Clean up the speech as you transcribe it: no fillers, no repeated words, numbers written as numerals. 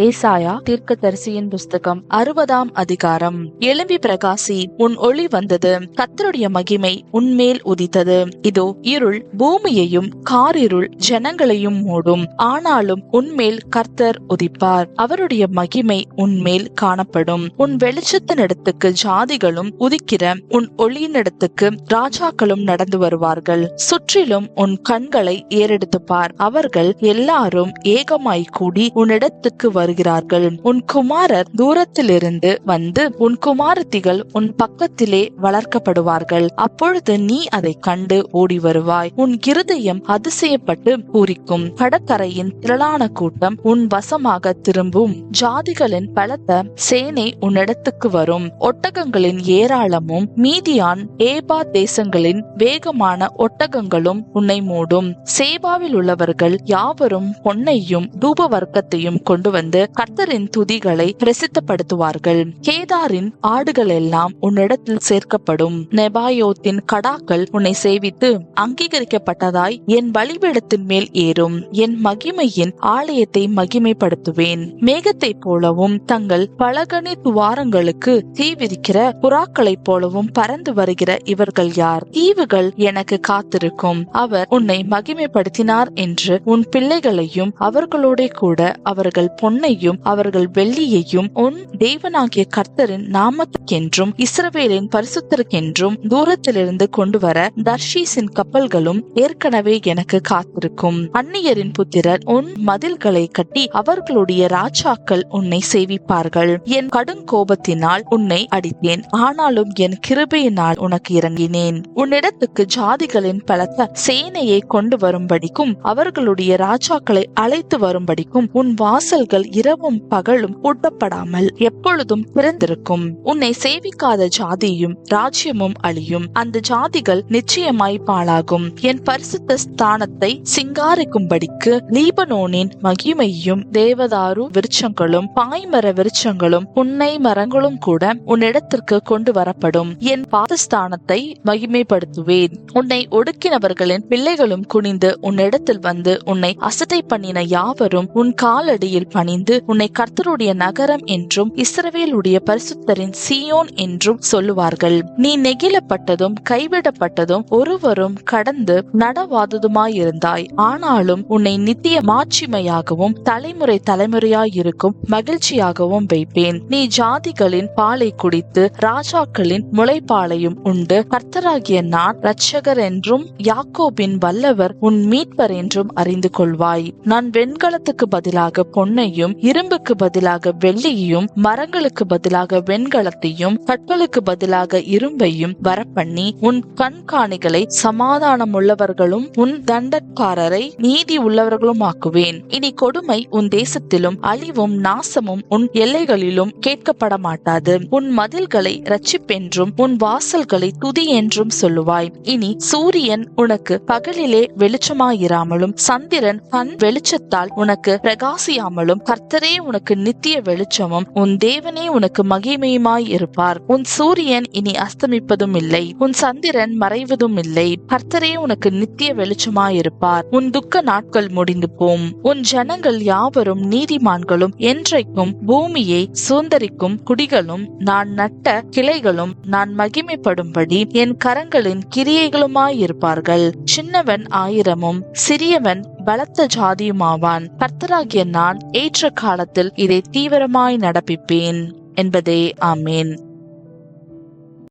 ஏசாயா தீர்க்கதரிசியின் புஸ்தகம் 60ஆம் அதிகாரம். எழும்பி பிரகாசி, உன் ஒளி வந்தது, கர்த்தருடைய மகிமை உன்மேல் உதித்தது. இதோ இருள் பூமியையும் காரிருள் ஜனங்களையும் மூடும், ஆனாலும் உன்மேல் கர்த்தர் உதிப்பார், அவருடைய மகிமை உன்மேல் காணப்படும். உன் வெளிச்சத்தினிடத்துக்கு ஜாதிகளும் உதிக்கிற உன் ஒளியினிடத்துக்கு ராஜாக்களும் நடந்து வருவார்கள். சுற்றிலும் உன் கண்களை ஏறெடுத்து பார், அவர்கள் எல்லாரும் ஏகமாய் கூடி உன்னிடத்துக்கு வருகிறார்கள். உன் குமாரர் தூரத்திலிருந்து வந்து உன் குமாரத்திகள் உன் பக்கத்திலே வளர்க்கப்படுவார்கள். அப்பொழுது நீ அதை கண்டு ஓடி வருவாய். உன் இருதயம் அதிசயப்பட்டு பூரிக்கும். கடற்கரையின் திரளான கூட்டம் உன் வசமாக திரும்பும். ஜாதிகளின் பலத்த சேனை உன்னிடத்துக்கு வரும். ஒட்டகங்களின் ஏராளமும் மீதியான் ஏபா தேசங்களின் வேகமான ஒட்டகங்களும் உன்னை மூடும். சேபாவில் உள்ளவர்கள் யாவரும் பொன்னையும் தூப வர்க்கத்தையும் கொண்டு வந்து கர்த்தரின் துதிகளை பிரசித்தப்படுத்துவார்கள். கேதாரின் ஆடுகள் எல்லாம் உன்னிடத்தில் சேர்க்கப்படும். நெபாயோத்தின் கடாக்கள் உன்னை சேவித்து அங்கீகரிக்கப்பட்டதாய் என் பலிபீடத்தின் மேல் ஏறும். என் மகிமையின் ஆலயத்தை மகிமைப்படுத்துவேன். மேகத்தை போலவும் தங்கள் பலகனி துவாரங்களுக்கு தீவிரிக்கிற புறாக்களைப் போலவும் பறந்து வருகிற இவர்கள் யார்? தீவுகள் எனக்கு காத்திருக்கும். அவர் உன்னை மகிமைப்படுத்தினார் என்று உன் பிள்ளைகளையும் அவர்களோட கூட அவர்கள் பொன்னையும் அவர்கள் வெள்ளியையும் உன் தேவனாகிய கர்த்தரின் நாமத்துக்கென்றும் இஸ்ரவேலின் பரிசுத்தருக்கென்றும் தூரத்திலிருந்து கொண்டு வர தர்ஷீசின் கப்பல்களும் ஏற்கனவே எனக்கு காத்திருக்கும். அந்நியரின் புத்திரர் உன் மதில்களை கட்டி அவர்களுடைய ராஜாக்கள் உன்னை சேவிப்பார்கள். என் கடும் கோபத்தினால் உன்னை அடித்தேன், ஆனாலும் என் கிருபையினால் உனக்கு இறங்கினேன். உன்னிடத்துக்கு ஜாதிகளின் பலத்த சேனையை கொண்டு வரும்படிக்கும் அவர்களுடைய ராஜாக்களை அழைத்து வரும்படிக்கும் உன் வாசல்கள் இரவும் பகலும் பூட்டப்படாமல் எப்பொழுதும் திறந்திருக்கும். உன்னை சேவிக்காத ஜாதியும் ராஜ்யமும் அழியும். அந்த ஜாதிகள் நிச்சயமாய் பாழாகும். என் பரிசுத்த ஸ்தானத்தை சிங்காரிக்கும்படிக்கு லீபனோனின் மகிமையும் தேவதாரு விருட்சங்களும் பாய்மர விருட்சங்களும் புன்னை மரங்களும் கூட உன்னிடத்திற்கு கொண்டு வரப்படும். என் பாதஸ்தானத்தை மகிமைப்படுத்துவேன். உன்னை ஒடுக்கினவர்களின் பிள்ளைகளும் குனிந்து உன்னிடத்தில் வந்து உன்னை அசட்டை பண்ணின யாவரும் உன் காலடியில் பணிந்து உன்னை கர்த்தருடைய நகரம் என்றும் இஸ்ரவேலுடைய பரிசுத்தரின் சீயோன் என்றும் சொல்லுவார்கள். நீ நெகிழப்பட்டதும் கைவிடப்பட்டதும் ஒருவரும் கடந்து நடவாததுமாயிருந்தாய், ஆனாலும் உன்னை நித்திய மாட்சிமையாகவும் தலைமுறை தலைமுறையாயிருக்கும் மகிழ்ச்சியாகவும் வைப்பேன். நீ ஜாதிகளின் பாலை குடித்து ராஜாக்களின் முளைப்பாலையும் உண்டு கர்த்தராகிய நான் இரட்சகர் என்றும் யாக்கோபின் வல்லவர் உன் மீட்பர் என்றும் அறிந்து கொள்வாய். நான் வெண்கலத்துக்கு பதிலாக பொன்னையும் இரும்புக்கு பதிலாக வெள்ளியையும் மரங்களுக்கு பதிலாக வெண்கலத்தையும் கற்களுக்கு பதிலாக இரும்பையும் வரப்பண்ணி உன் கண்காணிகளை சமாதானமுள்ளவர்களும் உன் தண்டக்காரரை நீதி உள்ளவர்களும் ஆக்குவேன். இனி கொடுமை உன் தேசத்திலும் அழிவும் நாசமும் உன் எல்லைகளிலும் கேட்கப்பட மாட்டாது. உன் மதில்களை இரட்சிப்பென்றும் உன் வாசல்களை துதி என்றும் சொல்லுவாய். இனி சூரியன் உனக்கு பகலிலே வெளிச்சமாயிராமலும் சந்திரன் தன் வெளிச்சத்தால் உனக்கு பிரகாசியாமலும் கர்த்தரே உனக்கு நித்திய வெளிச்சமும் உன் தேவனே உனக்கு மகிமையுமாய் இருப்பார். உன் சூரியன் இனி அஸ்தமிப்பதும் இல்லை, உன் சந்திரன் மறைவதும் இல்லை. கர்த்தரே உனக்கு நித்திய வெளிச்சமாயிருப்பார். உன் துக்க நாட்கள் முடிந்து போம். உன் ஜனங்கள் யாவரும் நீதிமான்களும் என்றைக்கும் பூமியை சுதந்தரிக்கும் குடிகளும் நான் நட்ட கிளைகளும் நான் மகிமைப்படும்படி என் கரங்களின் கிரியைகளுமாயிருப்பார்கள். சின்னவன் 1000 சிறியவன் பலத்த ஜாதியுமாவான். கர்த்தராகிய நான் ஏற்ற காலத்தில் இதை தீவிரமாய் நடப்பிப்பேன் என்பதே. ஆமேன்.